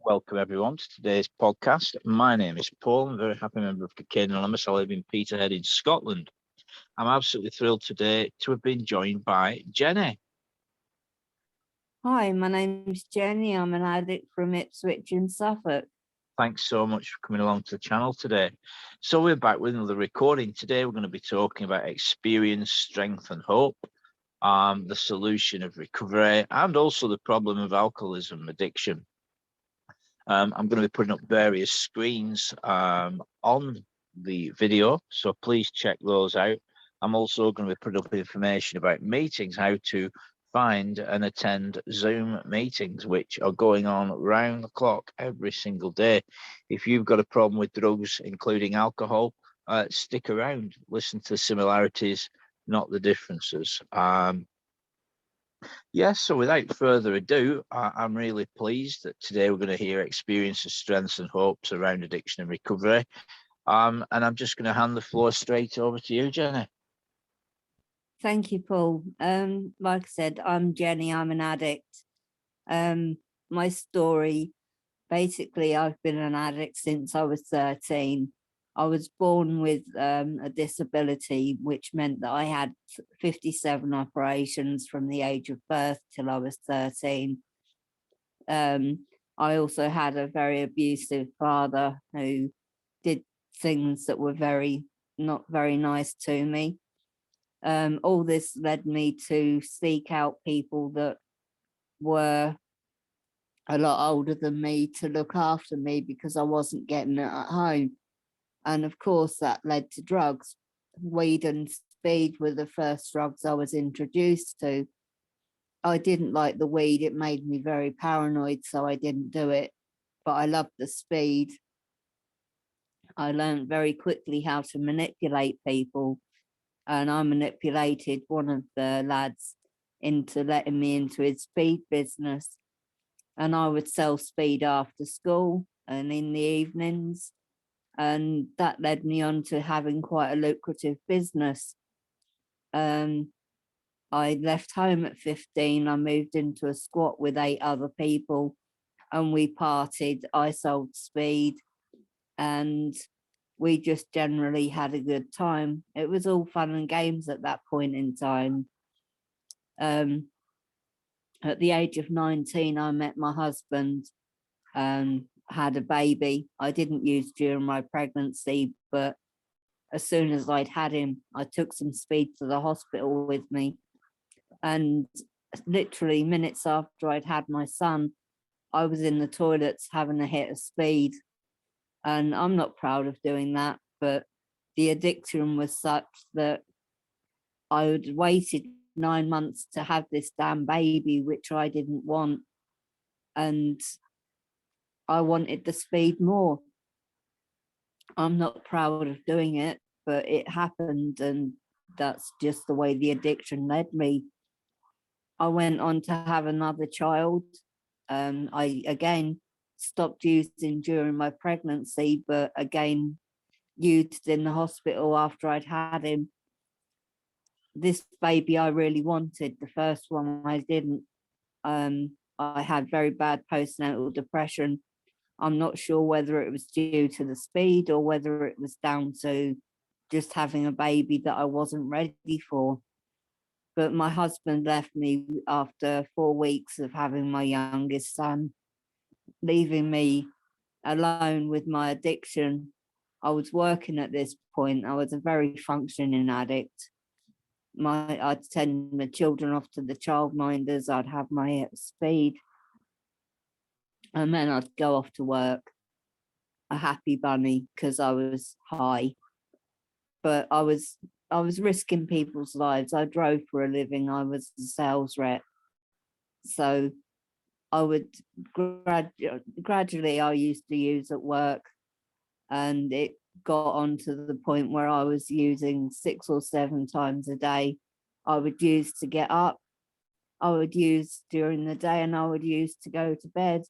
Welcome everyone to today's podcast. My name is Paul. I'm a very happy member of Cocaine Anonymous. I live in Peterhead in Scotland. I'm absolutely thrilled today to have been joined by Jenny. Hi, my name's Jenny. I'm an addict from Ipswich in Suffolk. Thanks so much for coming along to the channel today. So we're back with another recording. Today we're going to be talking about experience, strength and hope, the solution of recovery, and also the problem of alcoholism addiction. I'm going to be putting up various screens on the video, so please check those out. I'm also going to be putting up information about meetings, how to find and attend Zoom meetings, which are going on round the clock every single day. If you've got a problem with drugs, including alcohol, stick around, listen to the similarities, not the differences. Yes, so without further ado, I'm really pleased that today we're going to hear experiences, strengths and hopes around addiction and recovery. And I'm just going to hand the floor straight over to you, Jenny. Thank you, Paul. Like I said, I'm Jenny. I'm an addict. My story, basically, I've been an addict since I was 13. I was born with a disability, which meant that I had 57 operations from the age of birth till I was 13. I also had a very abusive father who did things that were not very nice to me. All this led me to seek out people that were a lot older than me to look after me because I wasn't getting it at home. And of course, that led to drugs. Weed and speed were the first drugs I was introduced to. I didn't like the weed. It made me very paranoid, so I didn't do it. But I loved the speed. I learned very quickly how to manipulate people. And I manipulated one of the lads into letting me into his speed business. And I would sell speed after school and in the evenings. And that led me on to having quite a lucrative business. I left home at 15. I moved into a squat with 8 other people and we partied. I sold speed and we just generally had a good time. It was all fun and games at that point in time. At the age of 19, I met my husband and had a baby. I didn't use during my pregnancy, but as soon as I'd had him, I took some speed to the hospital with me. And literally minutes after I'd had my son, I was in the toilets having a hit of speed. And I'm not proud of doing that, but the addiction was such that I had waited 9 months to have this damn baby, which I didn't want. And I wanted the speed more. I'm not proud of doing it, but it happened, and that's just the way the addiction led me. I went on to have another child. I again stopped using during my pregnancy, but again used in the hospital after I'd had him. This baby I really wanted. The first one I didn't. I had very bad postnatal depression. I'm not sure whether it was due to the speed or whether it was down to just having a baby that I wasn't ready for. But my husband left me after 4 weeks of having my youngest son, leaving me alone with my addiction. I was working at this point. I was a very functioning addict. I'd send the children off to the childminders. I'd have my speed. And then I'd go off to work, a happy bunny, because I was high. But I was risking people's lives. I drove for a living. I was a sales rep. So I would gradually, I used to use at work, and it got on to the point where I was using 6 or 7 times a day. I would use to get up, I would use during the day, and I would use to go to bed.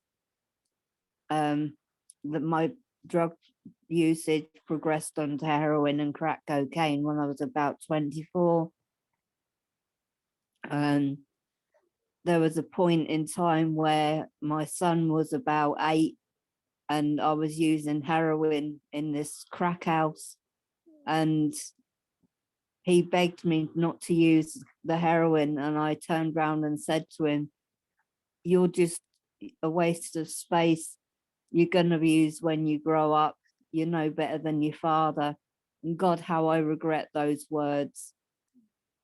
My drug usage progressed onto heroin and crack cocaine when I was about 24. And there was a point in time where my son was about 8 and I was using heroin in this crack house, and he begged me not to use the heroin, and I turned around and said to him, "You're just a waste of space. You're going to use when you grow up. You know better than your father." And God, how I regret those words.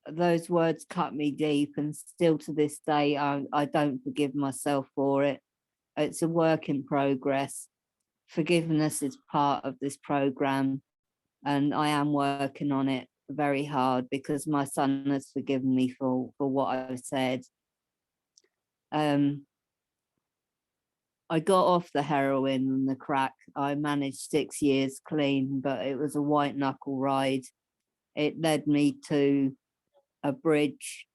Those words cut me deep, and still to this day, I don't forgive myself for it. It's a work in progress. Forgiveness is part of this program, and I am working on it very hard because my son has forgiven me for what I've said. I got off the heroin and the crack. I managed 6 years clean, but it was a white knuckle ride. It led me to a bridge,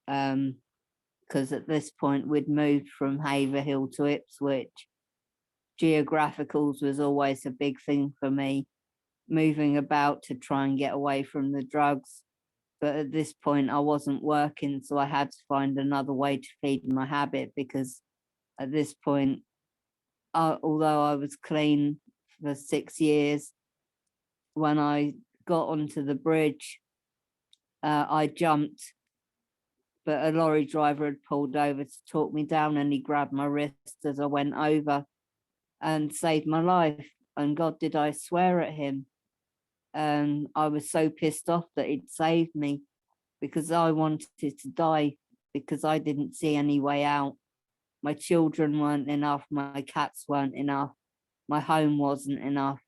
because at this point we'd moved from Haverhill to Ipswich. Geographicals was always a big thing for me, moving about to try and get away from the drugs. But at this point I wasn't working, so I had to find another way to feed my habit, because at this point, although I was clean for 6 years, when I got onto the bridge, I jumped, but a lorry driver had pulled over to talk me down, and he grabbed my wrist as I went over and saved my life. And God, did I swear at him. And I was so pissed off that he'd saved me, because I wanted to die, because I didn't see any way out. My children weren't enough. My cats weren't enough. My home wasn't enough.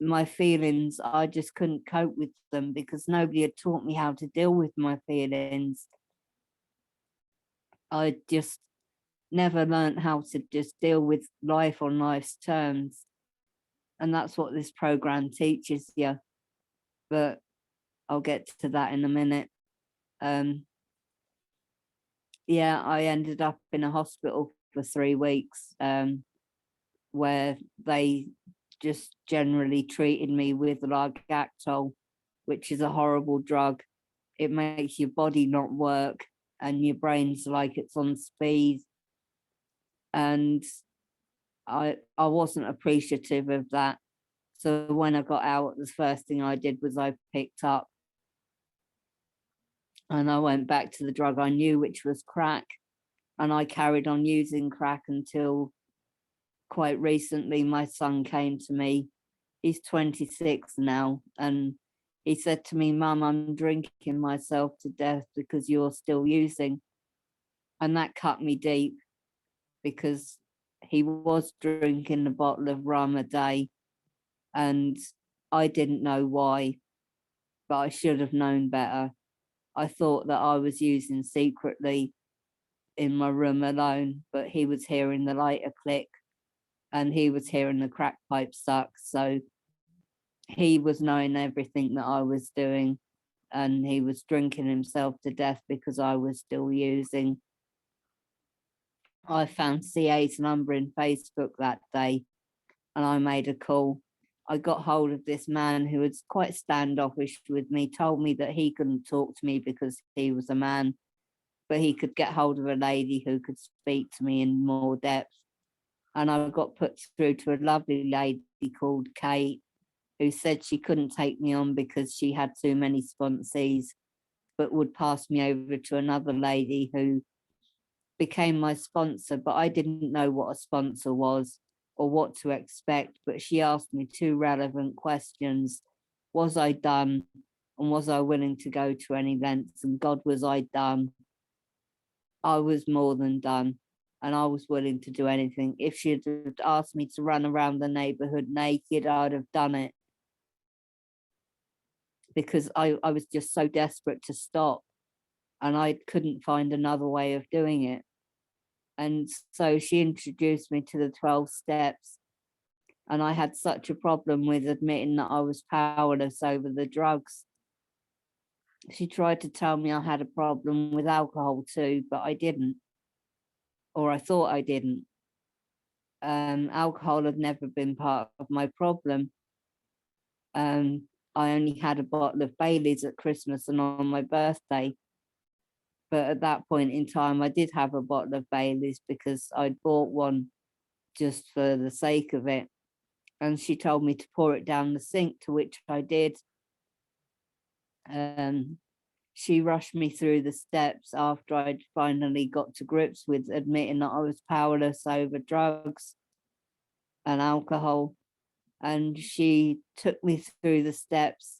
My feelings, I just couldn't cope with them, because nobody had taught me how to deal with my feelings. I just never learned how to just deal with life on life's terms. And that's what this program teaches you. But I'll get to that in a minute. Yeah, I ended up in a hospital for 3 weeks, where they just generally treated me with Largactol, which is a horrible drug. It makes your body not work, and your brain's like it's on speed. And I wasn't appreciative of that. So when I got out, the first thing I did was I picked up and I went back to the drug I knew, which was crack. And I carried on using crack until quite recently my son came to me. He's 26 now, and he said to me, "Mum, I'm drinking myself to death because you're still using." And that cut me deep, because he was drinking a bottle of rum a day, and I didn't know why, but I should have known better. I thought that I was using secretly in my room alone, but he was hearing the lighter click, and he was hearing the crack pipe suck. So he was knowing everything that I was doing, and he was drinking himself to death because I was still using. I found C.A.'s number in Facebook that day, and I made a call. I got hold of this man who was quite standoffish with me, told me that he couldn't talk to me because he was a man, but he could get hold of a lady who could speak to me in more depth. And I got put through to a lovely lady called Kate, who said she couldn't take me on because she had too many sponsees, but would pass me over to another lady who became my sponsor. But I didn't know what a sponsor was or what to expect. But she asked me 2 relevant questions. Was I done? And was I willing to go to any lengths? And God, was I done? I was more than done. And I was willing to do anything. If she'd have asked me to run around the neighborhood naked, I'd have done it, because I was just so desperate to stop, and I couldn't find another way of doing it. And so she introduced me to the 12 steps, and I had such a problem with admitting that I was powerless over the drugs. She tried to tell me I had a problem with alcohol too, but I didn't, or I thought I didn't. Alcohol had never been part of my problem. I only had a bottle of Bailey's at Christmas and on my birthday. But at that point in time, I did have a bottle of Bailey's because I'd bought one just for the sake of it. And she told me to pour it down the sink, to which I did. She rushed me through the steps after I'd finally got to grips with admitting that I was powerless over drugs and alcohol. And she took me through the steps.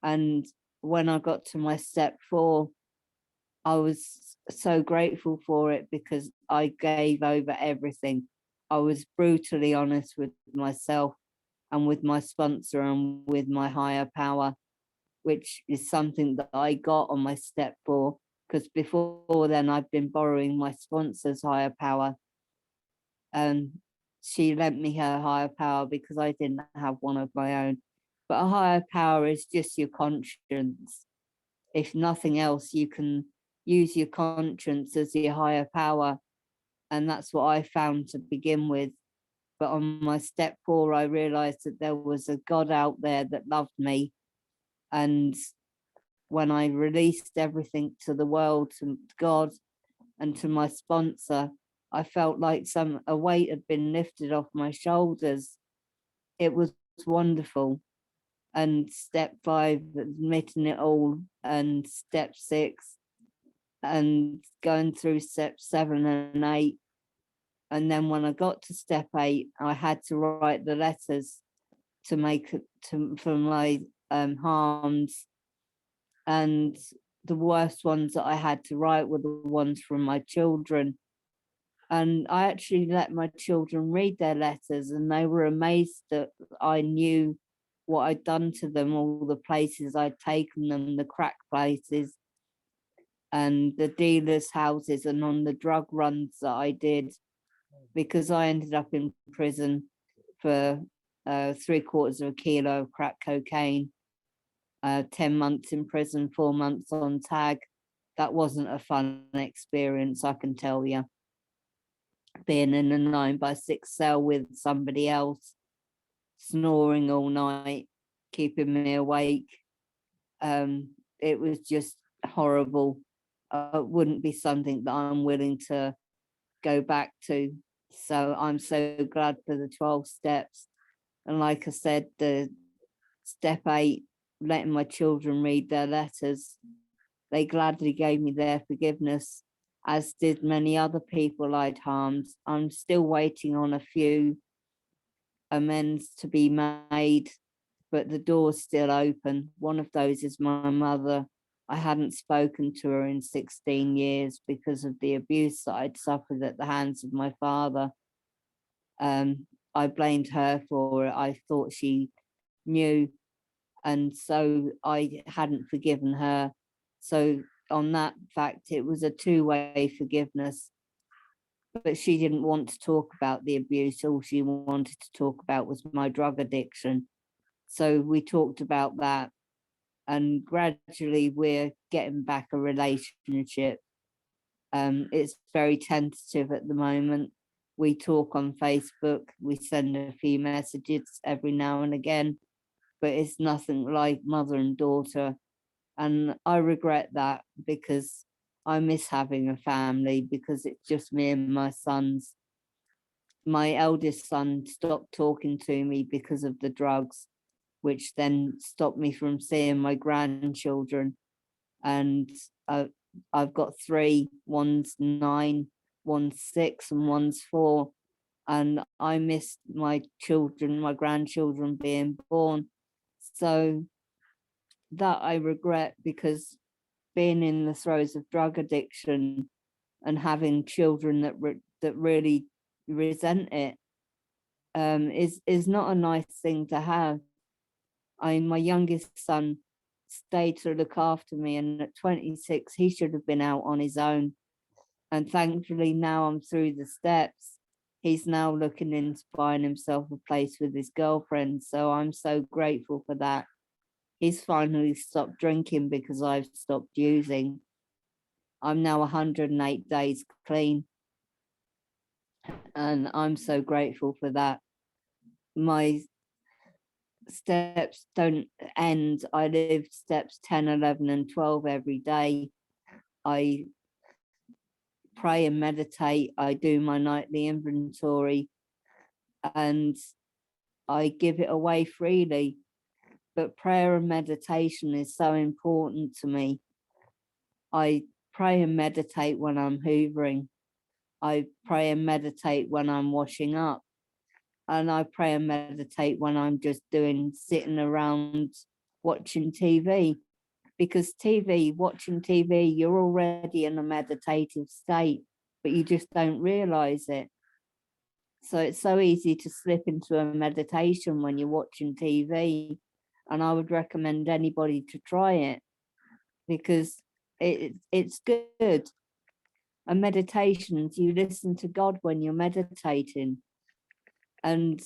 And when I got to my step 4, I was so grateful for it because I gave over everything. I was brutally honest with myself and with my sponsor and with my higher power, which is something that I got on my step 4, because before then I'd been borrowing my sponsor's higher power. She lent me her higher power because I didn't have one of my own. But a higher power is just your conscience. If nothing else, you can use your conscience as your higher power. And that's what I found to begin with. But on my step 4, I realized that there was a God out there that loved me. And when I released everything to the world, to God and to my sponsor, I felt like a weight had been lifted off my shoulders. It was wonderful. And step 5, admitting it all, and step 6, and going through step 7 and 8. And then when I got to step 8, I had to write the letters to make for my harms. And the worst ones that I had to write were the ones from my children. And I actually let my children read their letters, and they were amazed that I knew what I'd done to them, all the places I'd taken them, the crack places and the dealers' houses, and on the drug runs that I did, because I ended up in prison for 3/4 kilo of crack cocaine, 10 months in prison, 4 months on tag. That wasn't a fun experience, I can tell you. Being in a 9x6 cell with somebody else, snoring all night, keeping me awake. It was just horrible. It wouldn't be something that I'm willing to go back to. So I'm so glad for the 12 steps. And like I said, the step 8, letting my children read their letters, they gladly gave me their forgiveness, as did many other people I'd harmed. I'm still waiting on a few amends to be made, but the door's still open. One of those is my mother. I hadn't spoken to her in 16 years because of the abuse that I'd suffered at the hands of my father. I blamed her for it. I thought she knew, and so I hadn't forgiven her. So on that fact, it was a two-way forgiveness. But she didn't want to talk about the abuse. All she wanted to talk about was my drug addiction. So we talked about that, and gradually we're getting back a relationship. It's very tentative at the moment. We talk on Facebook, we send a few messages every now and again, but it's nothing like mother and daughter. And I regret that, because I miss having a family, because it's just me and my sons. My eldest son stopped talking to me because of the drugs, which then stopped me from seeing my grandchildren. And I've got 3, one's 9, one's 6, and one's 4. And I missed my children, my grandchildren being born. So that I regret, because being in the throes of drug addiction and having children that really resent it is not a nice thing to have. My youngest son stayed to look after me, and at 26 he should have been out on his own. And thankfully now I'm through the steps. He's now looking into buying himself a place with his girlfriend, so I'm so grateful for that. He's finally stopped drinking because I've stopped using. I'm now 108 days clean, and I'm so grateful for that. My steps don't end. I live steps 10, 11, and 12 every day. I pray and meditate. I do my nightly inventory. and I give it away freely. But prayer and meditation is so important to me. I pray and meditate when I'm hoovering. I pray and meditate when I'm washing up. And I pray and meditate when I'm just sitting around watching TV. Because watching TV, you're already in a meditative state, but you just don't realize it. So it's so easy to slip into a meditation when you're watching TV. And I would recommend anybody to try it, because it's good. And meditations, you listen to God when you're meditating. And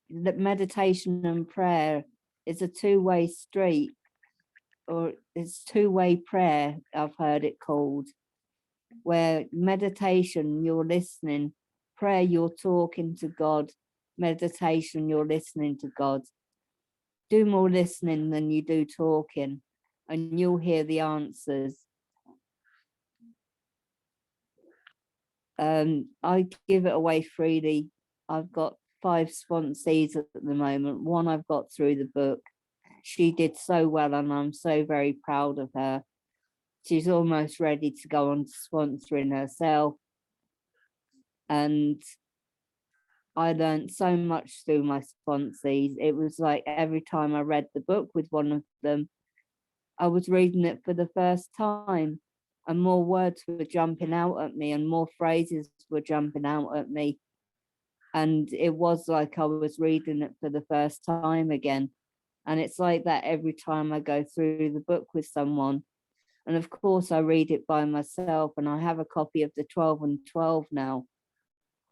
the meditation and prayer is a two-way street, or it's two-way prayer, I've heard it called, where meditation, you're listening, prayer, you're talking to God, meditation, you're listening to God. Do more listening than you do talking, and you'll hear the answers. I give it away freely. I've got 5 sponsees at the moment. One I've got through the book. She did so well, and I'm so very proud of her. She's almost ready to go on to sponsoring herself. And I learned so much through my sponsees. It was like every time I read the book with one of them, I was reading it for the first time, and more words were jumping out at me and more phrases were jumping out at me. And it was like I was reading it for the first time again. And it's like that every time I go through the book with someone. And of course, I read it by myself, and I have a copy of the 12 and 12 now,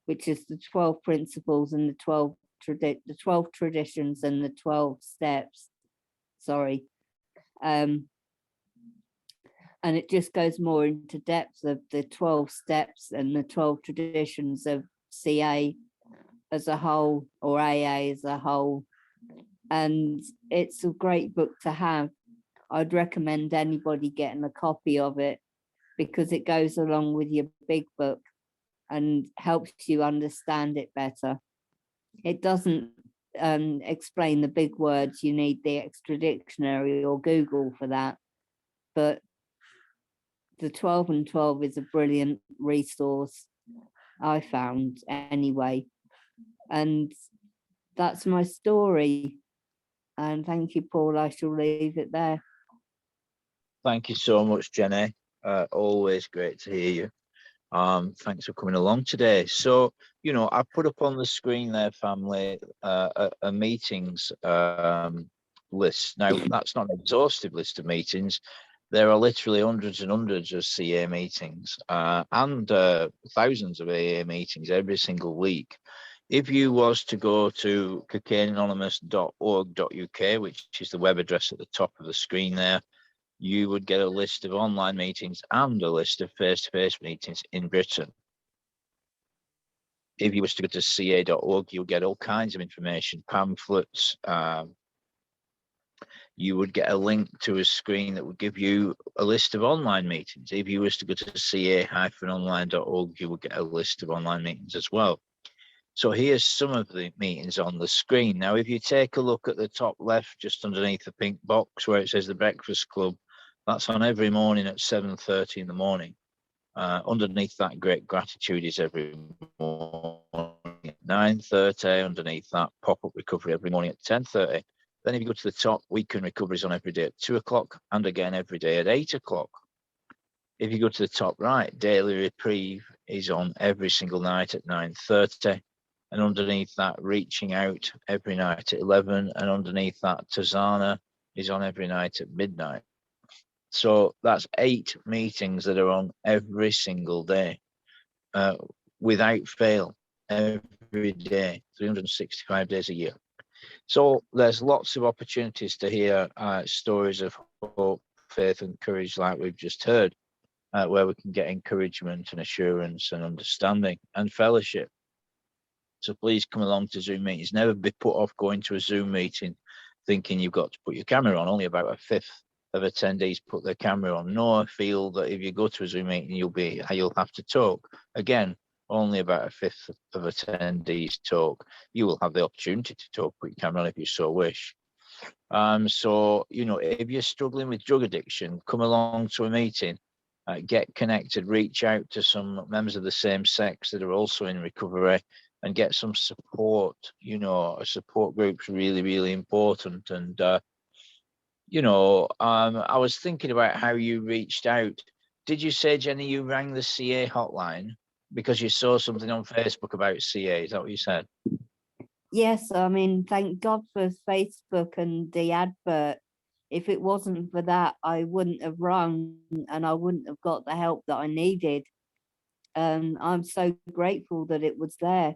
which is the 12 principles and the 12 traditions and the 12 steps. Sorry. And it just goes more into depth of the 12 steps and the 12 traditions of C.A. as a whole, or AA as a whole. And it's a great book to have. I'd recommend anybody getting a copy of it, because it goes along with your big book and helps you understand it better. It doesn't explain the big words. You need the extra dictionary or Google for that. But the 12 and 12 is a brilliant resource, I found anyway. And that's my story. And thank you, Paul. I shall leave it there. Thank you so much, Jenny. Always great to hear you. Thanks for coming along today. So, I put up on the screen there, family, a meetings list. Now, that's not an exhaustive list of meetings. There are literally hundreds and hundreds of CA meetings and thousands of AA meetings every single week. If you was to go to cocaineanonymous.org.uk, which is the web address at the top of the screen there, you would get a list of online meetings and a list of face-to-face meetings in Britain. If you was to go to ca.org, you'll get all kinds of information, pamphlets. You would get a link to a screen that would give you a list of online meetings. If you was to go to ca-online.org, you would get a list of online meetings as well. So here's some of the meetings on the screen. Now, if you take a look at the top left, just underneath the pink box where it says the Breakfast Club, that's on every morning at 7:30 in the morning. Underneath that, Great Gratitude is every morning at 9:30. Underneath that, Pop-Up Recovery every morning at 10:30. Then if you go to the top, Weekend Recovery is on every day at 2 o'clock and again every day at 8 o'clock. If you go to the top right, Daily Reprieve is on every single night at 9:30. And underneath that, Reaching Out every night at 11. And underneath that, Tazana is on every night at midnight. So that's 8 meetings that are on every single day, without fail, every day, 365 days a year. So there's lots of opportunities to hear stories of hope, faith and courage like we've just heard, where we can get encouragement and assurance and understanding and fellowship. So please come along to Zoom meetings. Never be put off going to a Zoom meeting thinking you've got to put your camera on. Only about a fifth of attendees put their camera on. No, I feel that if you go to a Zoom meeting, you'll have to talk. Again, only about a fifth of attendees talk. You will have the opportunity to talk with Cameron if you so wish. So, if you're struggling with drug addiction, come along to a meeting, get connected, reach out to some members of the same sex that are also in recovery and get some support. A support group's really, really important. And, I was thinking about how you reached out. Did you say, Jenny, you rang the CA hotline because you saw something on Facebook about CA? Is that what you said? Yes, I mean, thank God for Facebook and the advert. If it wasn't for that, I wouldn't have rung and I wouldn't have got the help that I needed. And I'm so grateful that it was there.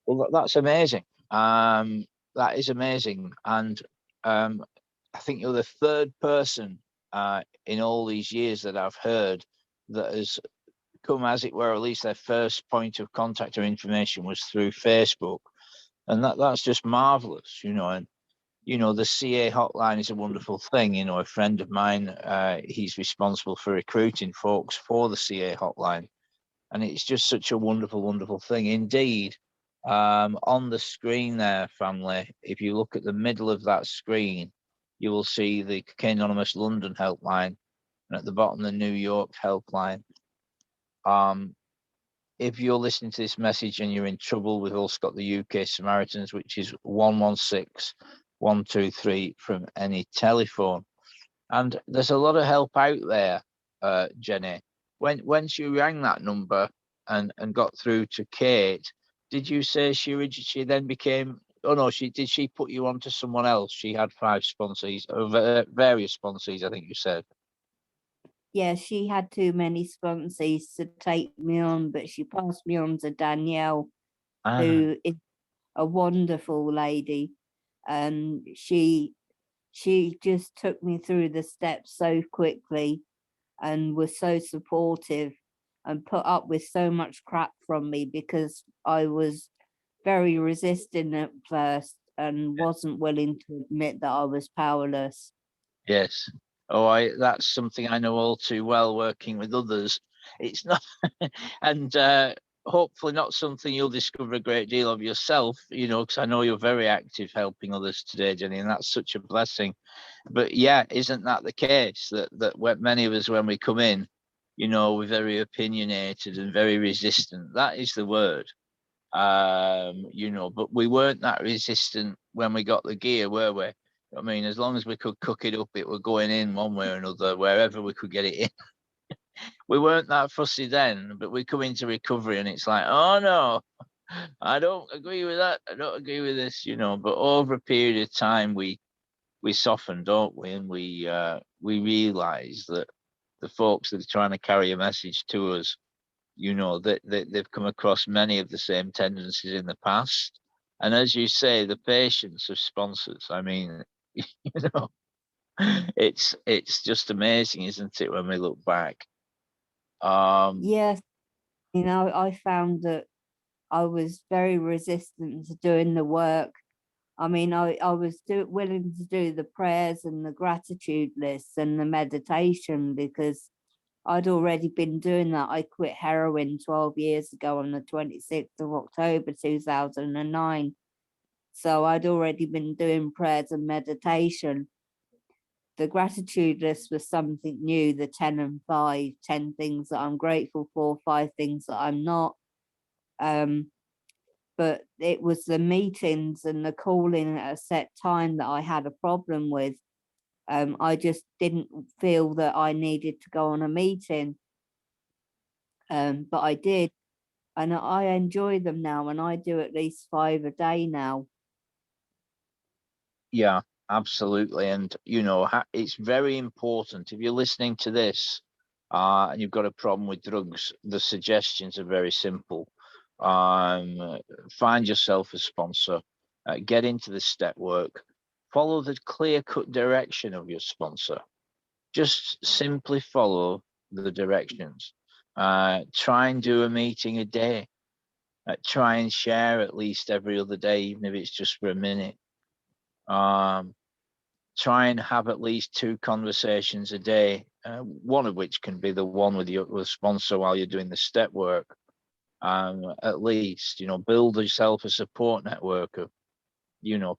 Well, that's amazing. That is amazing. And I think you're the third person in all these years that I've heard that has come, as it were, at least their first point of contact or information was through Facebook. And that's just marvelous, and the CA hotline is a wonderful thing. A friend of mine, he's responsible for recruiting folks for the CA hotline, and it's just such a wonderful, wonderful thing indeed. On the screen there, family, if you look at the middle of that screen, you will see the Cocaine Anonymous London helpline, and at the bottom the New York helpline. If you're listening to this message and you're in trouble, we've also got the UK Samaritans, which is 116 123 from any telephone. And there's a lot of help out there, Jenny. Once you rang that number and got through to Kate, did you say she then became? Oh no, did she put you on to someone else? She had 5 sponsees, various sponsees, I think you said. Yeah, she had too many sponsees to take me on, but she passed me on to Danielle, who is a wonderful lady. And she just took me through the steps so quickly and was so supportive and put up with so much crap from me because I was very resistant at first and wasn't willing to admit that I was powerless. Yes. That's something I know all too well working with others. It's not, and hopefully not something you'll discover a great deal of yourself, because I know you're very active helping others today, Jenny, and that's such a blessing. But yeah, isn't that the case that many of us, when we come in, we're very opinionated and very resistant. That is the word. But we weren't that resistant when we got the gear, were we? I mean, as long as we could cook it up, it were going in one way or another, wherever we could get it in. We weren't that fussy then, but we come into recovery and it's like, oh no, I don't agree with that. I don't agree with this, But over a period of time, we soften, don't we? And we realise that the folks that are trying to carry a message to us, that they've come across many of the same tendencies in the past. And as you say, the patience of sponsors. I mean, it's just amazing, isn't it, when we look back? Yes, I found that I was very resistant to doing the work. I mean, I was willing to do the prayers and the gratitude lists and the meditation because I'd already been doing that. I quit heroin 12 years ago on the 26th of October 2009. So I'd already been doing prayers and meditation. The gratitude list was something new, the 10 and 5, 10 things that I'm grateful for, 5 things that I'm not. But it was the meetings and the calling at a set time that I had a problem with. I just didn't feel that I needed to go on a meeting. But I did. And I enjoy them now, and I do at least 5 a day now. Yeah, absolutely. And, it's very important if you're listening to this and you've got a problem with drugs, the suggestions are very simple. Find yourself a sponsor, get into the step work, follow the clear-cut direction of your sponsor. Just simply follow the directions. Try and do a meeting a day. Try and share at least every other day, even if it's just for a minute. Try and have at least 2 conversations a day, one of which can be the one with your sponsor while you're doing the step work. at least, build yourself a support network of,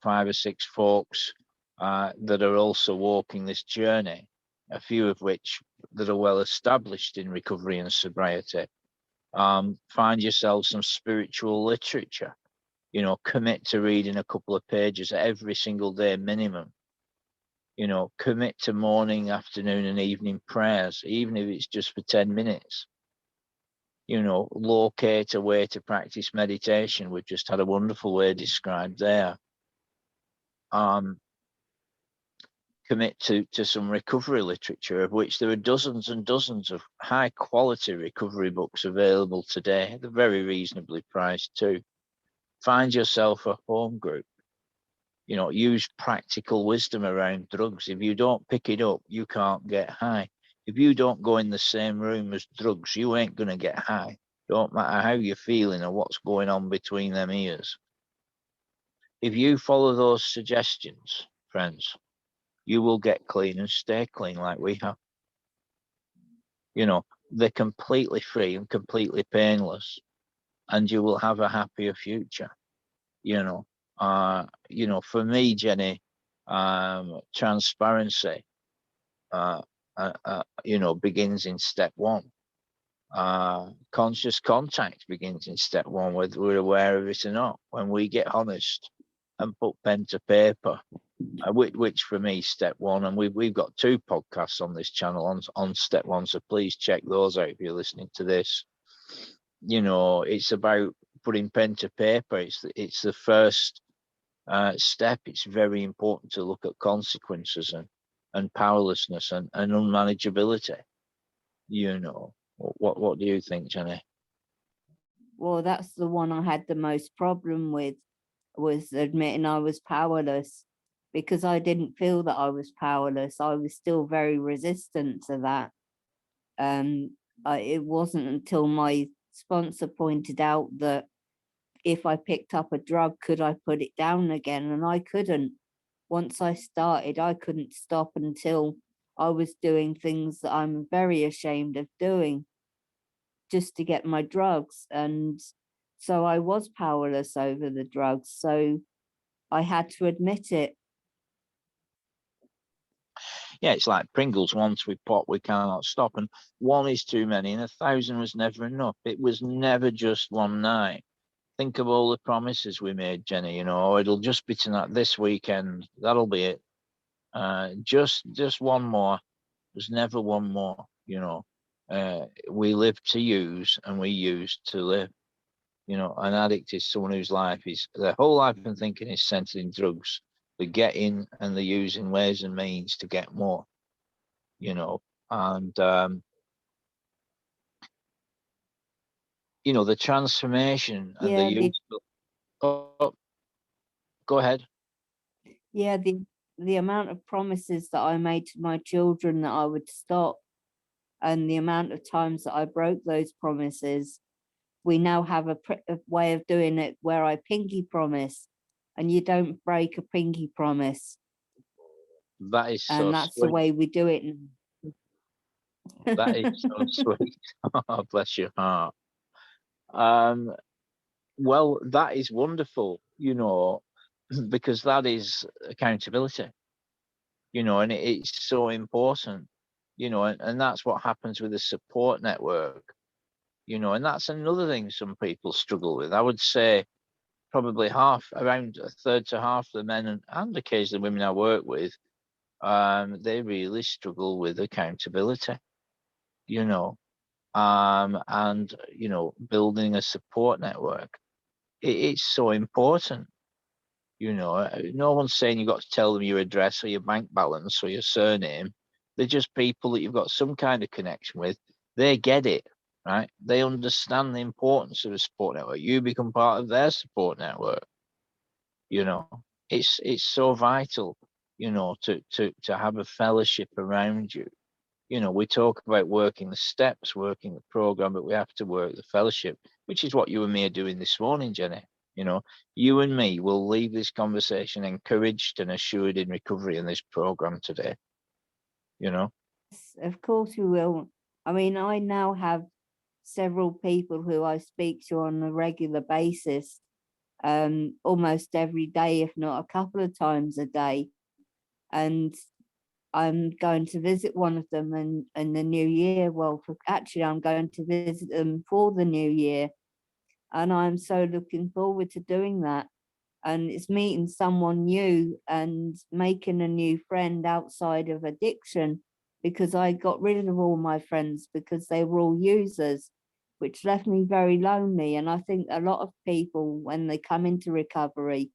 5 or 6 folks that are also walking this journey, a few of which that are well established in recovery and sobriety. Find yourself some spiritual literature, commit to reading a couple of pages every single day minimum. Commit to morning, afternoon, and evening prayers, even if it's just for 10 minutes. Locate a way to practice meditation. We've just had a wonderful way described there. Commit to some recovery literature, of which there are dozens and dozens of high quality recovery books available today. They're very reasonably priced too. Find yourself a home group. Use practical wisdom around drugs. If you don't pick it up, you can't get high. If you don't go in the same room as drugs, you ain't going to get high. Don't matter how you're feeling or what's going on between them ears. If you follow those suggestions, friends, you will get clean and stay clean like we have. They're completely free and completely painless, and you will have a happier future. For me, Jenny, transparency, begins in step 1. Conscious contact begins in step 1, whether we're aware of it or not. When we get honest and put pen to paper, which for me, step 1, and we've got 2 podcasts on this channel on step 1, so please check those out if you're listening to this. It's about putting pen to paper. It's the first step. It's very important to look at consequences and powerlessness and unmanageability. What do you think, Jenny? Well, that's the one I had the most problem with, was admitting I was powerless, because I didn't feel that I was powerless. I was still very resistant to that. It wasn't until my sponsor pointed out that if I picked up a drug, could I put it down again? And I couldn't. Once I started, I couldn't stop until I was doing things that I'm very ashamed of doing just to get my drugs. And so I was powerless over the drugs. So I had to admit it. Yeah, it's like Pringles. Once we pop, we cannot stop. And 1 is too many, and 1,000 was never enough. It was never just one night. Think of all the promises we made, Jenny. It'll just be tonight, this weekend. That'll be it. Just one more. There's never one more. We live to use, and we use to live. An addict is someone whose their whole life and thinking is centered in drugs. The getting and the using ways and means to get more. And the transformation and the use. Oh, go ahead. Yeah, the amount of promises that I made to my children that I would stop, and the amount of times that I broke those promises. We now have a way of doing it where I pinky promise, and you don't break a pinky promise. That is so and that's sweet. the way we do it. That is so sweet. Oh, bless your heart. Well, that is wonderful, because that is accountability, and it's so important, and that's what happens with the support network, and that's another thing some people struggle with. I would say probably around a third to half the men and occasionally women I work with, they really struggle with accountability, and building a support network. It's so important. No one's saying you've got to tell them your address or your bank balance or your surname. They're just people that you've got some kind of connection with. They get it, right? They understand the importance of a support network. You become part of their support network. It's so vital, to have a fellowship around you. We talk about working the steps, working the program, but we have to work the fellowship, which is what you and me are doing this morning, Jenny. You and me will leave this conversation encouraged and assured in recovery in this program today. Of course we will. I mean, I now have several people who I speak to on a regular basis, almost every day, if not a couple of times a day. And I'm going to visit one of them in the new year. Well, actually, I'm going to visit them for the new year. And I'm so looking forward to doing that. And it's meeting someone new and making a new friend outside of addiction, because I got rid of all my friends because they were all users, which left me very lonely. And I think a lot of people, when they come into recovery,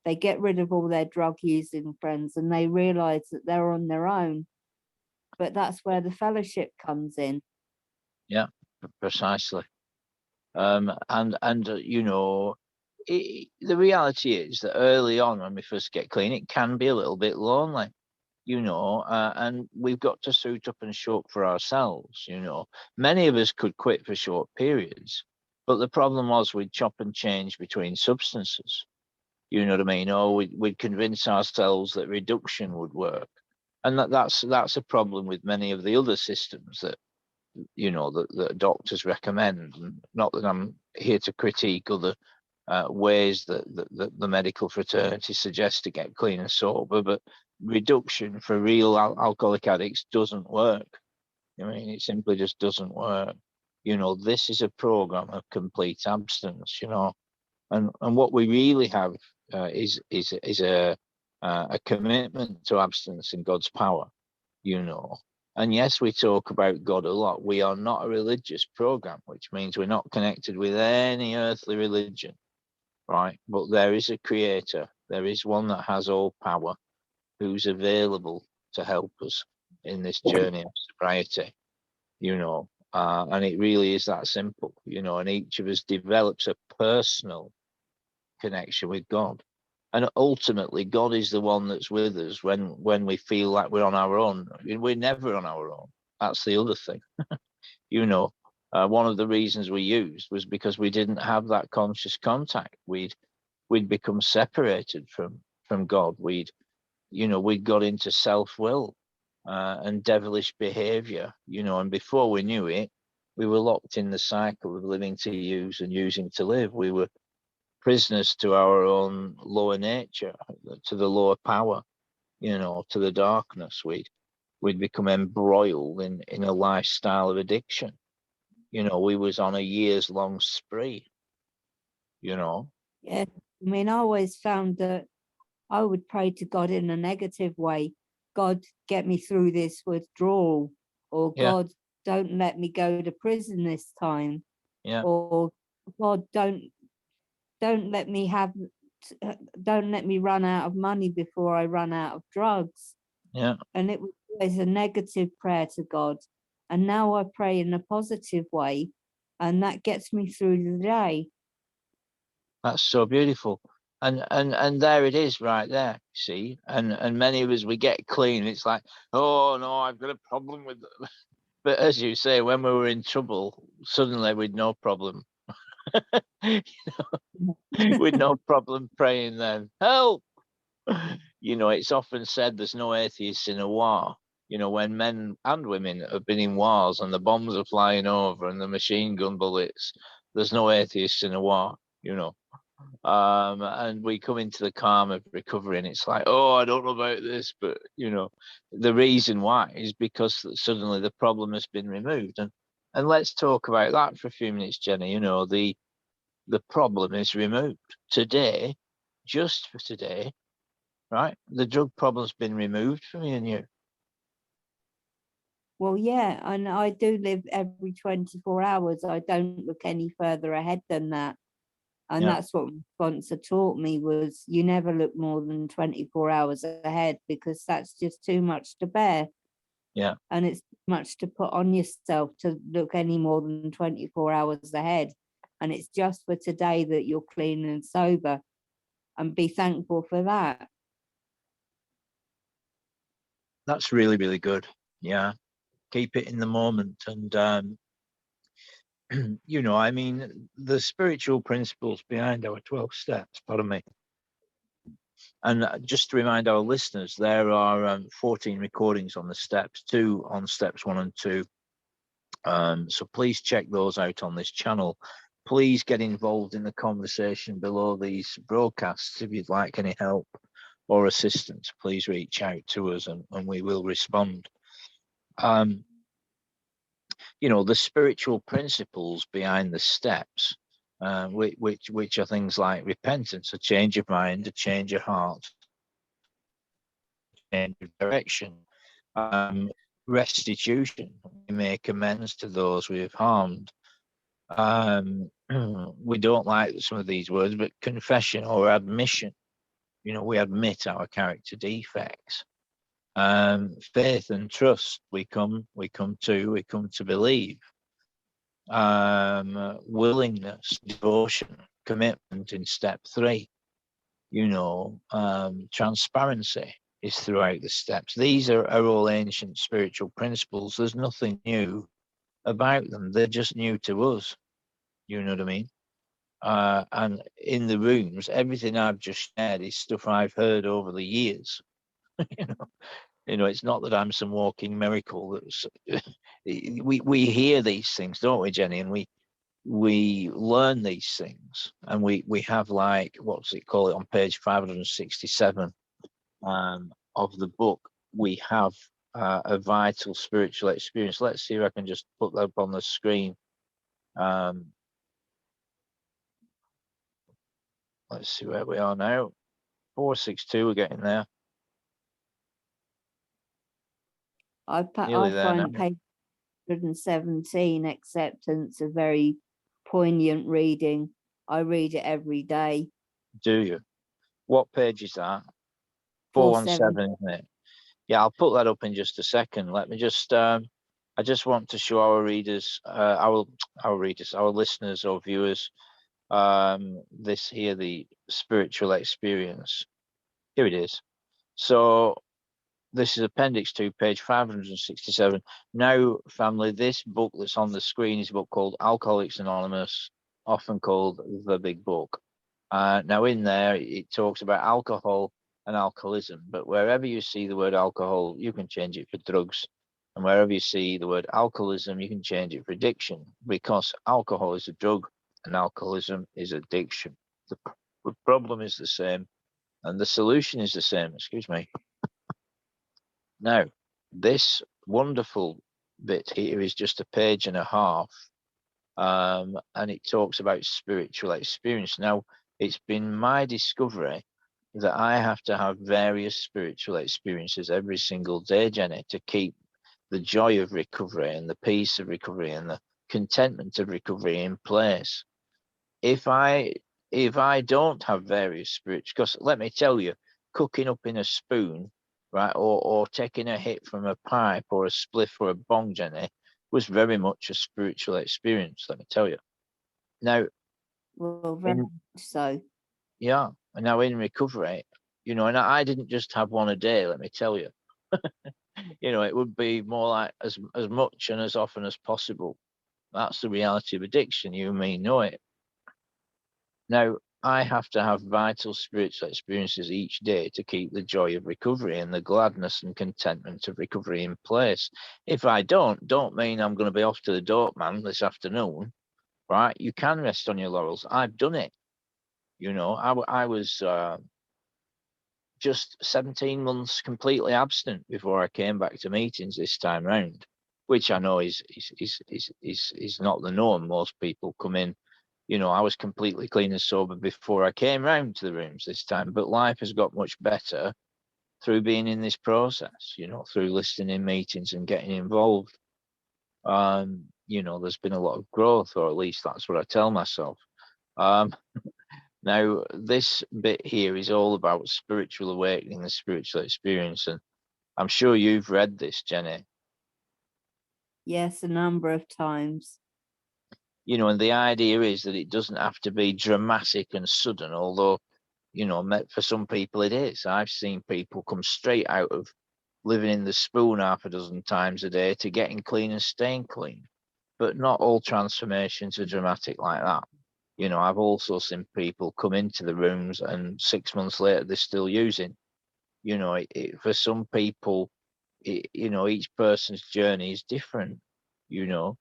they get rid of all their drug using friends and they realize that they're on their own. But that's where the fellowship comes in. Yeah, precisely. And you know, the reality is that early on when we first get clean, it can be a little bit lonely, you know, and we've got to suit up and show up for ourselves, you know. Many of us could quit for short periods, but the problem was we'd chop and change between substances, you know what I mean? Or we'd convince ourselves that reduction would work. And that's a problem with many of the other systems that, you know, that doctors recommend. And not that I'm here to critique other ways that the medical fraternity suggests to get clean and sober, but reduction for real alcoholic addicts doesn't work. I mean, it simply just doesn't work. You know, this is a program of complete abstinence, you know, and what we really have is a commitment to abstinence in God's power, you know. And yes, we talk about God a lot. We are not a religious program, which means we're not connected with any earthly religion, right? But there is a creator. There is one that has all power, who's available to help us in this journey of sobriety, you know. And it really is that simple, you know, and each of us develops a personal connection with God. And ultimately, God is the one that's with us when we feel like we're on our own. We're never on our own. That's the other thing. You know, one of the reasons we used was because we didn't have that conscious contact. We'd become separated from God. We'd got into self-will and devilish behavior, you know, and before we knew it, we were locked in the cycle of living to use and using to live. We were prisoners to our own lower nature, to the lower power, you know, to the darkness. We'd become embroiled in a lifestyle of addiction. You know, we was on a years long spree, you know. Yeah. I mean, I always found that I would pray to God in a negative way. God, get me through this withdrawal, or Yeah, God, don't let me go to prison this time, yeah, or God, don't let me have don't let me run out of money before I run out of drugs. yeah. And it was always a negative prayer to God. And now I pray in a positive way, and that gets me through the day. That's so beautiful. And there it is right there, see? And many of us, we get clean. It's like, oh no, I've got a problem with it. But as you say, when we were in trouble, suddenly we'd no problem. We'd no problem praying then. Help! You know, it's often said there's no atheists in a war. You know, when men and women have been in wars and the bombs are flying over and the machine gun bullets, there's no atheists in a war, you know. And we come into the calm of recovery and it's like, oh, I don't know about this, but you know, the reason why is because suddenly the problem has been removed. And let's talk about that for a few minutes, Jenny. You know, the problem is removed today, just for today, right? The drug problem's been removed from me and you. Well, yeah, and I do live every 24 hours. I don't look any further ahead than that. And Yeah, that's what my sponsor taught me, was you never look more than 24 hours ahead, because that's just too much to bear. yeah. And it's too much to put on yourself to look any more than 24 hours ahead. And it's just for today that you're clean and sober, and be thankful for that. That's really, really good. Yeah. Keep it in the moment. And you know, I mean, the spiritual principles behind our 12 steps, pardon me. And just to remind our listeners, there are 14 recordings on the steps, 2 on steps 1 and 2, So please check those out on this channel. Please get involved in the conversation below these broadcasts. If you'd like any help or assistance, please reach out to us and we will respond. You know, the spiritual principles behind the steps, which are things like repentance, a change of mind, a change of heart, change of direction, restitution, we make amends to those we have harmed. We don't like some of these words, but confession or admission, you know, we admit our character defects. Faith and trust, we come to believe. Willingness, devotion, commitment in step 3. You know, transparency is throughout the steps. These are all ancient spiritual principles. There's nothing new about them. They're just new to us. You know what I mean? And in the rooms, everything I've just shared is stuff I've heard over the years. You know, it's not that I'm some walking miracle. That's we hear these things, don't we, Jenny? And we learn these things, and we have, like, what's it called, on page 567 of the book, we have a vital spiritual experience. Let's see if I can just put that up on the screen. Let's see where we are now. 462, we're getting there. I find page 117, acceptance, a very poignant reading. I read it every day. Do you? What page is that? 417, isn't it? Yeah, I'll put that up in just a second. Let me just I just want to show our readers, our listeners or viewers, this here, the spiritual experience. Here it is. So this is appendix 2, page 567. Now, family, this book that's on the screen is a book called Alcoholics Anonymous, often called The Big Book. Now, in there, it talks about alcohol and alcoholism, but wherever you see the word alcohol, you can change it for drugs. And wherever you see the word alcoholism, you can change it for addiction, because alcohol is a drug and alcoholism is addiction. The problem is the same and the solution is the same. Excuse me. Now, this wonderful bit here is just a page and a half, and it talks about spiritual experience. Now, it's been my discovery that I have to have various spiritual experiences every single day, Jenny, to keep the joy of recovery and the peace of recovery and the contentment of recovery in place. If I don't have various spirits, because let me tell you, cooking up in a spoon, right, or taking a hit from a pipe or a spliff or a bong, Jenny, was very much a spiritual experience, let me tell you. Now, well, very so. Yeah, and now in recovery, you know, and I didn't just have one a day, let me tell you. You know, it would be more like as much and as often as possible. That's the reality of addiction. You may know it. Now, I have to have vital spiritual experiences each day to keep the joy of recovery and the gladness and contentment of recovery in place. If I don't mean I'm going to be off to the dope man this afternoon, right? You can rest on your laurels. I've done it. You know, I was just 17 months completely abstinent before I came back to meetings this time round, which I know is not the norm. Most people come in, you know, I was completely clean and sober before I came round to the rooms this time, but life has got much better through being in this process, you know, through listening in meetings and getting involved. You know, there's been a lot of growth, or at least that's what I tell myself. Now, this bit here is all about spiritual awakening, the spiritual experience, and I'm sure you've read this, Jenny. Yes, a number of times. You know, and the idea is that it doesn't have to be dramatic and sudden, although, you know, for some people it is. I've seen people come straight out of living in the spoon half a dozen times a day to getting clean and staying clean, but not all transformations are dramatic like that. You know, I've also seen people come into the rooms and 6 months later they're still using. You know, for some people, you know, each person's journey is different, you know.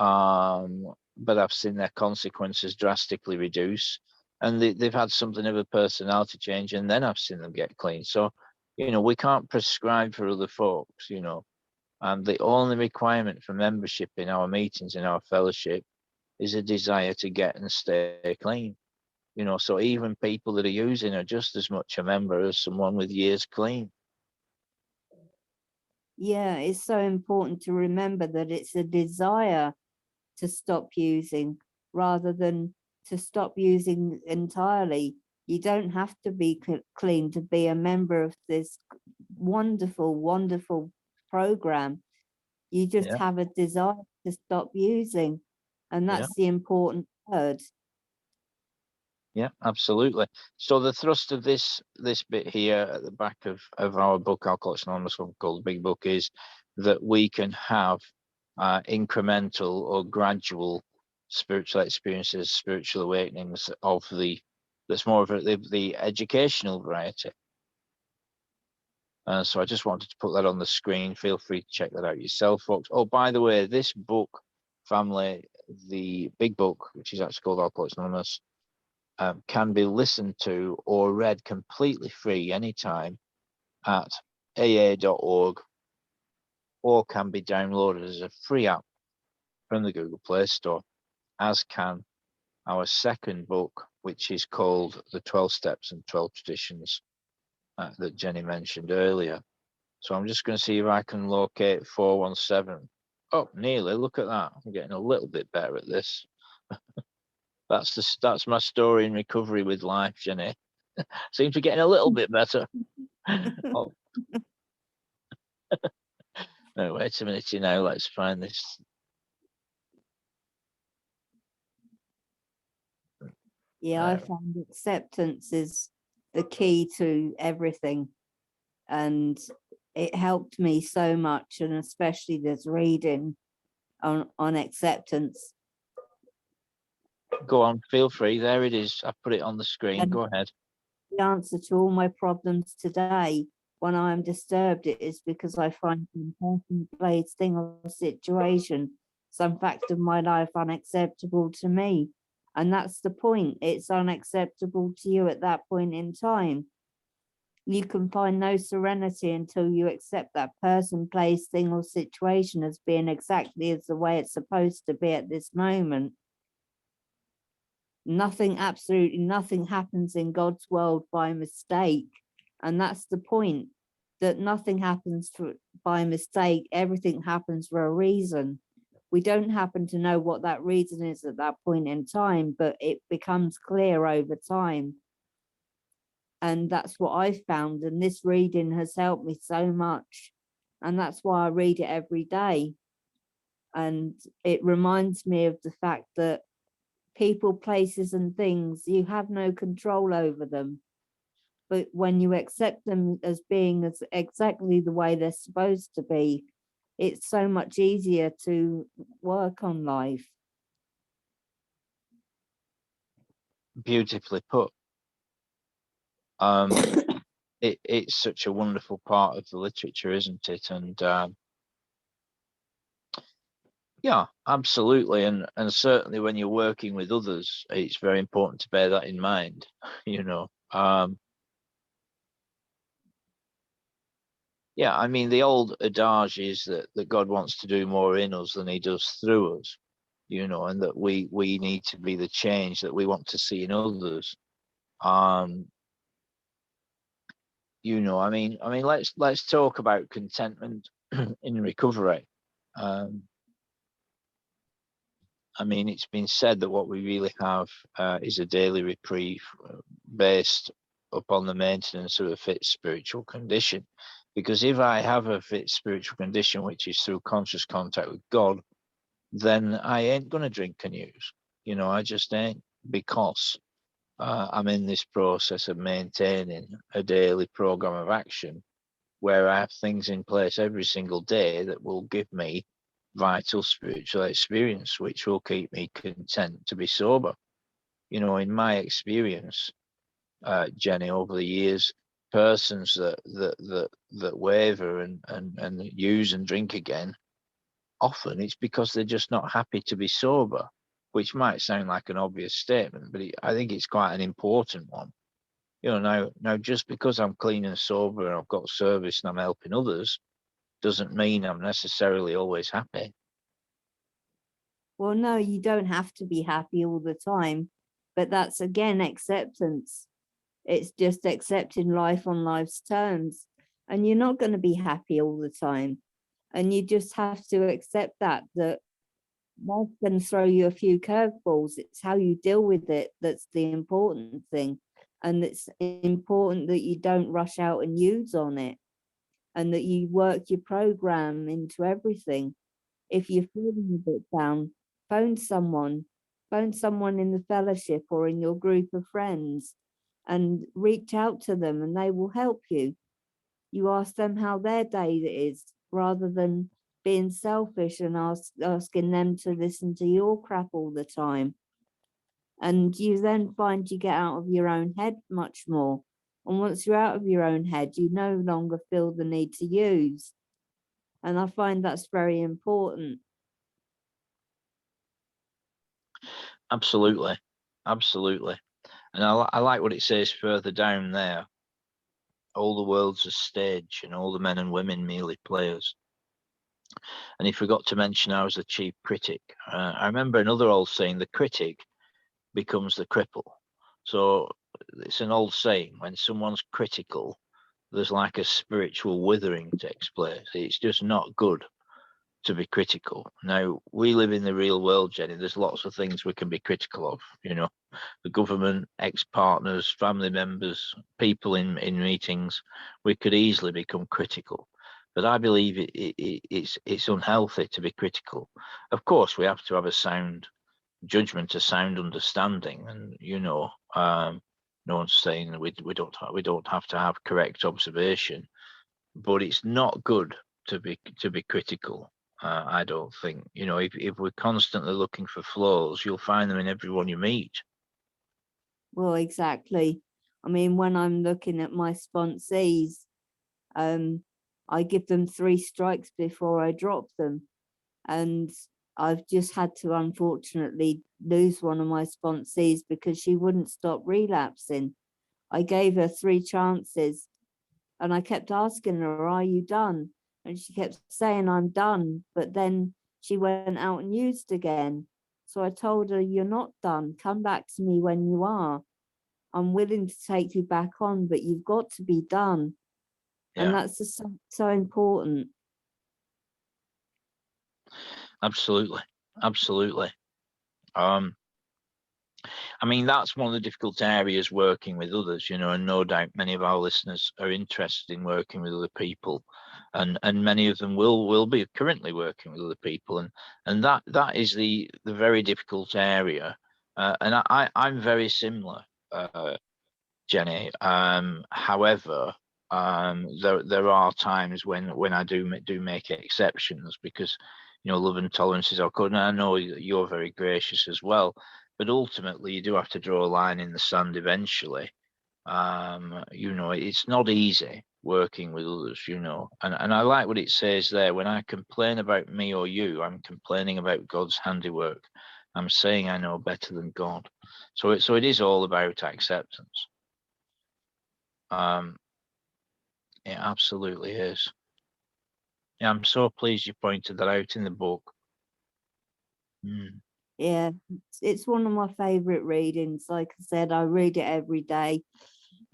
but I've seen their consequences drastically reduce, and they've had something of a personality change, and then I've seen them get clean. So, we can't prescribe for other folks, and the only requirement for membership in our meetings, in our fellowship, is a desire to get and stay clean. So even people that are using are just as much a member as someone with years clean. Yeah, it's so important to remember that it's a desire to stop using rather than to stop using entirely. You don't have to be clean to be a member of this wonderful, wonderful program. You just Yeah, have a desire to stop using. And yeah, that's the important word. yeah, absolutely. So the thrust of this bit here at the back of our book, Alcoholics Anonymous, one called the Big Book, is that we can have incremental or gradual spiritual experiences, spiritual awakenings that's more of the educational variety. So I just wanted to put that on the screen. Feel free to check that out yourself, folks. Oh, by the way, this book, family, the Big Book, which is actually called Alcoholics Anonymous, can be listened to or read completely free anytime at aa.org, or can be downloaded as a free app from the Google Play Store, as can our second book, which is called The 12 Steps and 12 Traditions that Jenny mentioned earlier. So I'm just going to see if I can locate 417. Oh, nearly. Look at that. I'm getting a little bit better at this. That's my story in recovery with life, Jenny. Seems to be getting a little bit better. Oh, no, wait a minute, let's find this. Yeah, I found acceptance is the key to everything. And it helped me so much, and especially this reading on acceptance. Go on, feel free. There it is. I put it on the screen. And Go ahead. the answer to all my problems today, when I am disturbed, it is because I find some person, place, thing, or situation, some fact of my life unacceptable to me. And that's the point. It's unacceptable to you at that point in time. You can find no serenity until you accept that person, place, thing, or situation as being exactly as the way it's supposed to be at this moment. Nothing, absolutely nothing happens in God's world by mistake. And that's the point, that nothing happens by mistake. Everything happens for a reason. We don't happen to know what that reason is at that point in time, but it becomes clear over time. And that's what I found. And this reading has helped me so much. And that's why I read it every day. And it reminds me of the fact that people, places, and things, you have no control over them. But when you accept them as being as exactly the way they're supposed to be, it's so much easier to work on life. Beautifully put. It's such a wonderful part of the literature, isn't it? And yeah, absolutely. And certainly when you're working with others, it's very important to bear that in mind. Yeah, I mean, the old adage is that God wants to do more in us than he does through us, and that we need to be the change that we want to see in others. I mean, let's talk about contentment in recovery. I mean, it's been said that what we really have is a daily reprieve based upon the maintenance of a fit spiritual condition. Because if I have a fit spiritual condition, which is through conscious contact with God, then I ain't going to drink and use. I just ain't, because I'm in this process of maintaining a daily program of action where I have things in place every single day that will give me vital spiritual experience, which will keep me content to be sober. In my experience, Jenny, over the years, persons that waver and use and drink again often it's because they're just not happy to be sober, which might sound like an obvious statement, but I think it's quite an important one. Now just because I'm clean and sober and I've got service and I'm helping others doesn't mean I'm necessarily always happy. Well, no, you don't have to be happy all the time, but that's again acceptance. It's just accepting life on life's terms, and you're not going to be happy all the time. And you just have to accept that life's going to throw you a few curveballs. It's how you deal with it that's the important thing. And it's important that you don't rush out and use on it, and that you work your program into everything. If you're feeling a bit down, phone someone in the fellowship or in your group of friends, and reach out to them and they will help you. You ask them how their day is, rather than being selfish and asking them to listen to your crap all the time. And you then find you get out of your own head much more. And once you're out of your own head, you no longer feel the need to use. And I find that's very important. Absolutely. And I like what it says further down there. All the world's a stage, and all the men and women merely players. And he forgot to mention I was the chief critic. I remember another old saying, the critic becomes the cripple. So it's an old saying, when someone's critical, there's like a spiritual withering takes place. It's just not good to be critical. Now, we live in the real world, Jenny. There's lots of things we can be critical of, the government, ex-partners, family members, people in meetings. We could easily become critical. But I believe it's unhealthy to be critical. Of course, we have to have a sound judgment, a sound understanding, and no one's saying we don't have to have correct observation, but it's not good to be critical. I don't think, if we're constantly looking for flaws, you'll find them in everyone you meet. Well, exactly. I mean, when I'm looking at my sponsees, I give them 3 strikes before I drop them. And I've just had to unfortunately lose one of my sponsees because she wouldn't stop relapsing. I gave her 3 chances and I kept asking her, are you done? And she kept saying, I'm done. But then she went out and used again. So I told her, you're not done. Come back to me when you are. I'm willing to take you back on, but you've got to be done. Yeah. And that's just so important. Absolutely. I mean, that's one of the difficult areas working with others, and no doubt many of our listeners are interested in working with other people, and many of them will be currently working with other people, and that is the very difficult area, and I'm very similar, Jenny. However, there are times when I do make exceptions, because love and tolerance is our code, and I know you're very gracious as well. But ultimately, you do have to draw a line in the sand eventually. It's not easy working with others, and I like what it says there. When I complain about me or you, I'm complaining about God's handiwork. I'm saying I know better than God. So it is all about acceptance. It absolutely is. Yeah, I'm so pleased you pointed that out in the book. Yeah, it's one of my favorite readings. Like I said, I read it every day.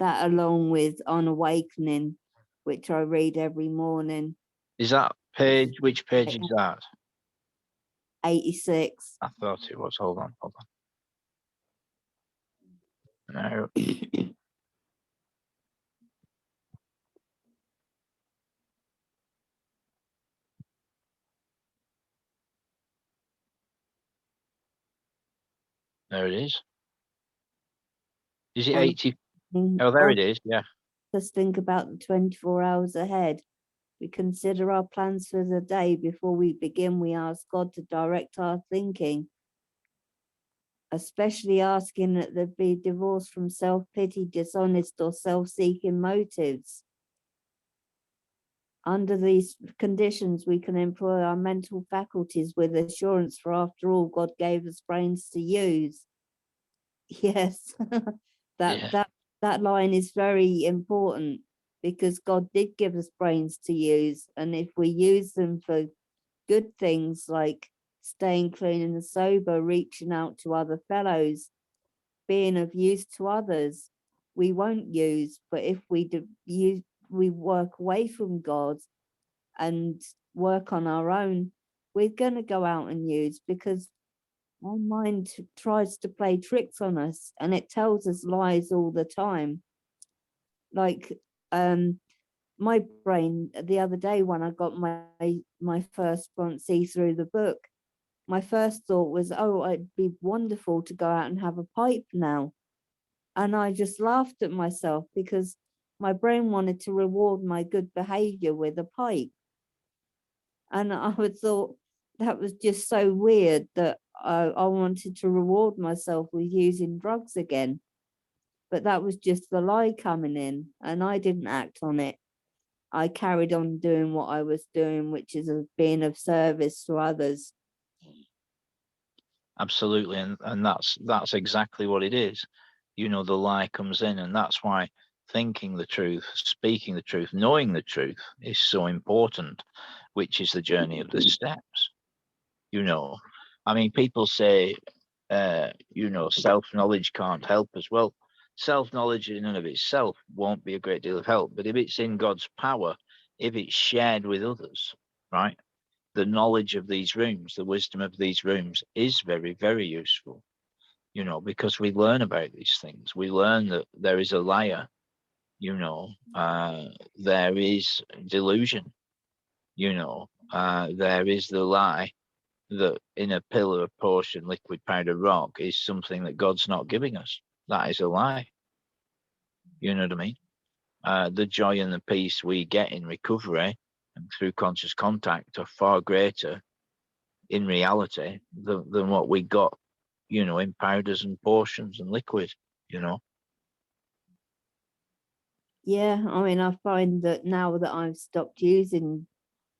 That along with On Awakening, which I read every morning. Is that page? Which page is that? 86. I thought it was. Hold on. No. There it is. Is it 80? Oh, there it is. Yeah. Just think about the 24 hours ahead. We consider our plans for the day. Before we begin, we ask God to direct our thinking, especially asking that there be divorce from self-pity, dishonest or self-seeking motives. Under these conditions, we can employ our mental faculties with assurance, for after all, God gave us brains to use. Yes, that Yeah. that that line is very important, because God did give us brains to use, and if we use them for good things like staying clean and sober, reaching out to other fellows, being of use to others, we won't use. But if we work away from God and work on our own, we're going to go out and use, because our mind tries to play tricks on us, and it tells us lies all the time. Like my brain the other day, when I got my first sponsee through the book, my first thought was, oh, it'd be wonderful to go out and have a pipe now. And I just laughed at myself, because my brain wanted to reward my good behavior with a pipe. And I would thought that was just so weird, that I wanted to reward myself with using drugs again. But that was just the lie coming in, and I didn't act on it. I carried on doing what I was doing, which is being of service to others. Absolutely, and that's exactly what it is. The lie comes in, and that's why thinking the truth, speaking the truth, knowing the truth is so important, which is the journey of the steps. I mean, people say, self-knowledge can't help us. Well, self-knowledge in and of itself won't be a great deal of help, but if it's in God's power, if it's shared with others, right? The knowledge of these rooms, the wisdom of these rooms is very, very useful, because we learn about these things. We learn that there is a liar, there is delusion, there is the lie that in a pillar of portion liquid powder rock is something that God's not giving us. That is a lie. You know what I mean? The joy and the peace we get in recovery and through conscious contact are far greater in reality than what we got, in powders and portions and liquid, Yeah, I mean, I find that now that I've stopped using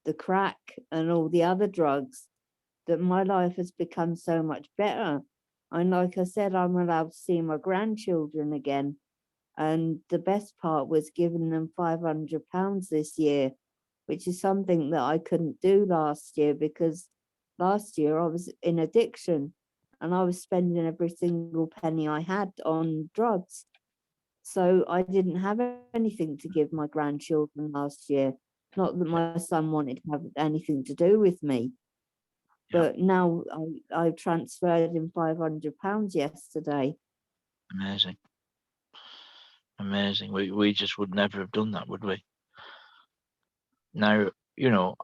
the crack and all the other drugs, that my life has become so much better. And like I said, I'm allowed to see my grandchildren again. And the best part was giving them £500 this year, which is something that I couldn't do last year, because last year I was in addiction and I was spending every single penny I had on drugs. So I didn't have anything to give my grandchildren last year. Not that my son wanted to have anything to do with me, Yeah. but now I transferred him £500 yesterday. Amazing. We just would never have done that, would we? Now,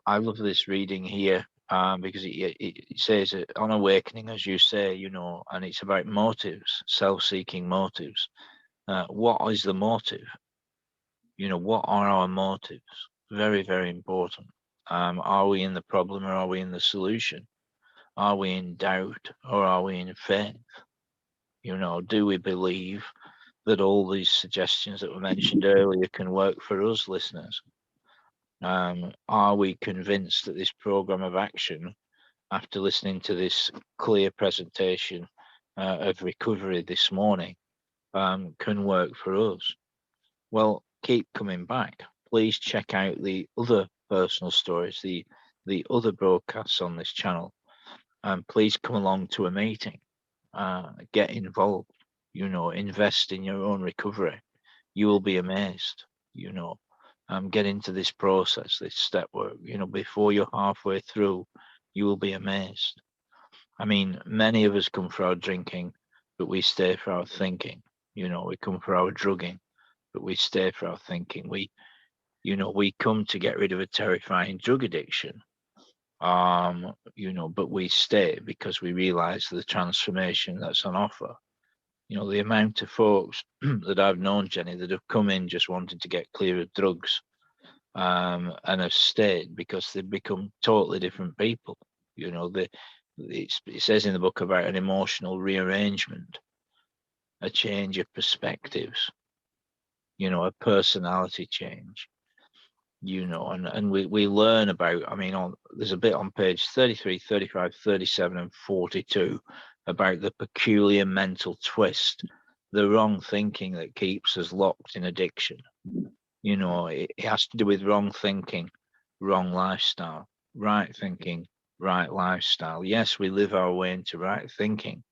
I love this reading here, because it says on awakening, as you say, and it's about motives, self-seeking motives. What is the motive? What are our motives? Very, very important. Are we in the problem, or are we in the solution? Are we in doubt, or are we in faith? Do we believe that all these suggestions that were mentioned earlier can work for us, listeners? Are we convinced that this program of action, after listening to this clear presentation of recovery this morning, can work for us? Well, keep coming back. Please check out the other personal stories, the other broadcasts on this channel, and please come along to a meeting. Get involved. Invest in your own recovery. You will be amazed. Get into this process, this step work. Before you're halfway through, you will be amazed. I mean, many of us come for our drinking, but we stay for our thinking. We come for our drugging, but we stay for our thinking. We come to get rid of a terrifying drug addiction. But we stay because we realize the transformation that's on offer. The amount of folks that I've known, Jenny, that have come in just wanting to get clear of drugs, and have stayed because they've become totally different people. It says in the book about an emotional rearrangement, a change of perspectives, a personality change. you know, and we learn about, I mean, there's a bit on page 33, 35, 37 and 42 about the peculiar mental twist, the wrong thinking that keeps us locked in addiction. You know, it has to do with wrong thinking, wrong lifestyle, right thinking, right lifestyle. Yes, we live our way into right thinking,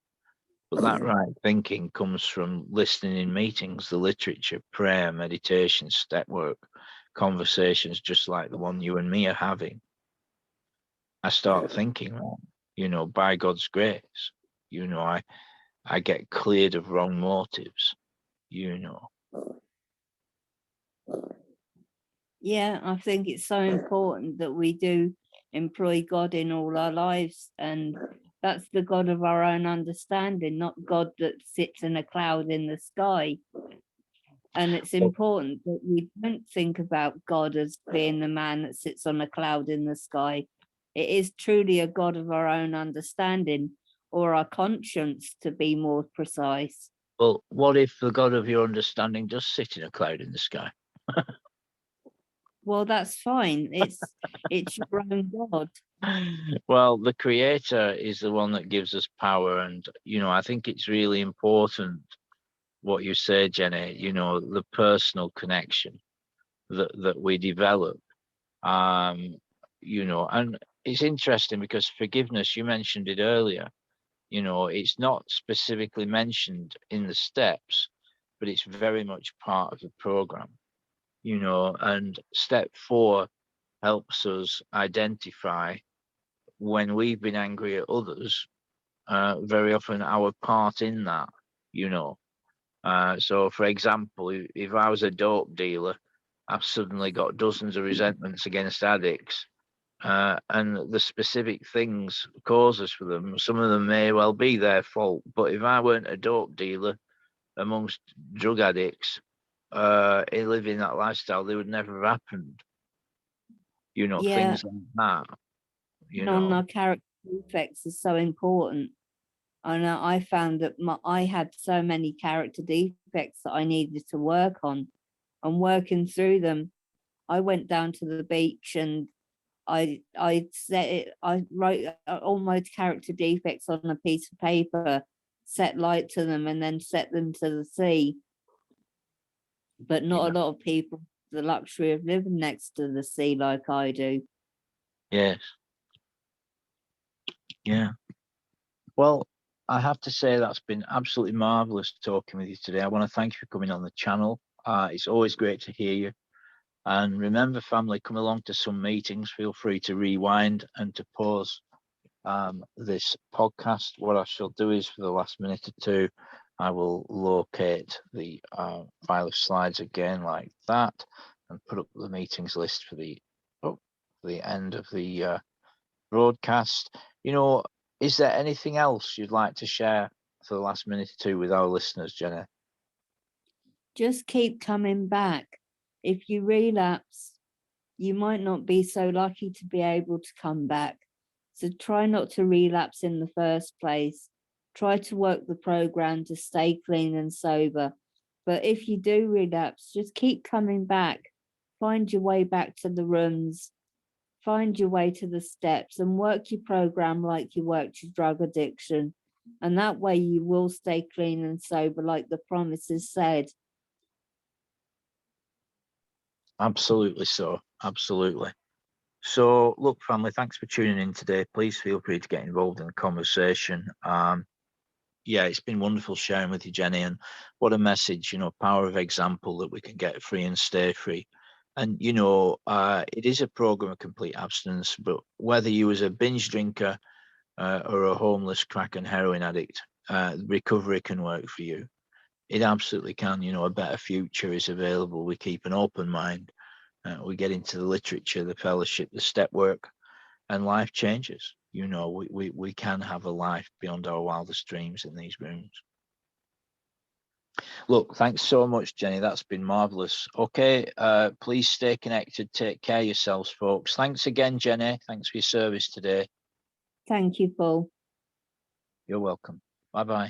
but that right thinking comes from listening in meetings, the literature, prayer, meditation, step work, conversations just like the one you and me are having. I start thinking wrong, you know, by God's grace. You know, I get cleared of wrong motives, you know. Yeah, I think it's so important that we do employ God in all our lives, and that's the God of our own understanding, not God that sits in a cloud in the sky. And it's important that we don't think about God as being the man that sits on a cloud in the sky. It is truly a God of our own understanding, or our conscience, to be more precise. Well, what if the God of your understanding does sit in a cloud in the sky? Well, that's fine. It's your own God. Well, the creator is the one that gives us power. And, you know, I think it's really important what you say, Jenny, you know, the personal connection that we develop. You know, and it's interesting because forgiveness, you mentioned it earlier, you know, it's not specifically mentioned in the steps, but it's very much part of the program, you know, and step 4 helps us identify when we've been angry at others, very often our part in that, you know. So, for example, if I was a dope dealer, I've suddenly got dozens of resentments against addicts, and the specific things causes for them. Some of them may well be their fault, but if I weren't a dope dealer amongst drug addicts, living that lifestyle, they would never have happened. You know, Yeah, things like that. You on know, our character defects is so important. And I found that I had so many character defects that I needed to work on. And working through them, I went down to the beach and I set it. I wrote all my character defects on a piece of paper, set light to them, and then set them to the sea. But not yeah, a lot of people have the luxury of living next to the sea like I do. yes, yeah. Well, I have to say that's been absolutely marvelous talking with you today. I want to thank you for coming on the channel. It's always great to hear you. And remember, family, come along to some meetings. Feel free to rewind and to pause this podcast. What I shall do is, for the last minute or two, I will locate the file of slides again like that and put up the meetings list for the end of the broadcast. You know, is there anything else you'd like to share for the last minute or two with our listeners, Jenna? Just keep coming back. If you relapse, you might not be so lucky to be able to come back. So try not to relapse in the first place. Try to work the program to stay clean and sober. But if you do relapse, just keep coming back. Find your way back to the rooms. Find your way to the steps and work your program like you worked your drug addiction. And that way you will stay clean and sober, like the promises said. Absolutely so. Absolutely. So, look, family, thanks for tuning in today. Please feel free to get involved in the conversation. Yeah, it's been wonderful sharing with you, Jenny, and what a message, you know, power of example that we can get free and stay free. And, you know, it is a program of complete abstinence, but whether you was a binge drinker or a homeless crack and heroin addict, recovery can work for you. It absolutely can. You know, a better future is available. We keep an open mind. We get into the literature, the fellowship, the step work, and life changes. You know, we can have a life beyond our wildest dreams in these rooms. Look, thanks so much, Jenny. That's been marvelous. Okay, please stay connected. Take care of yourselves, folks. Thanks again, Jenny. Thanks for your service today. Thank you, Paul. You're welcome. Bye-bye.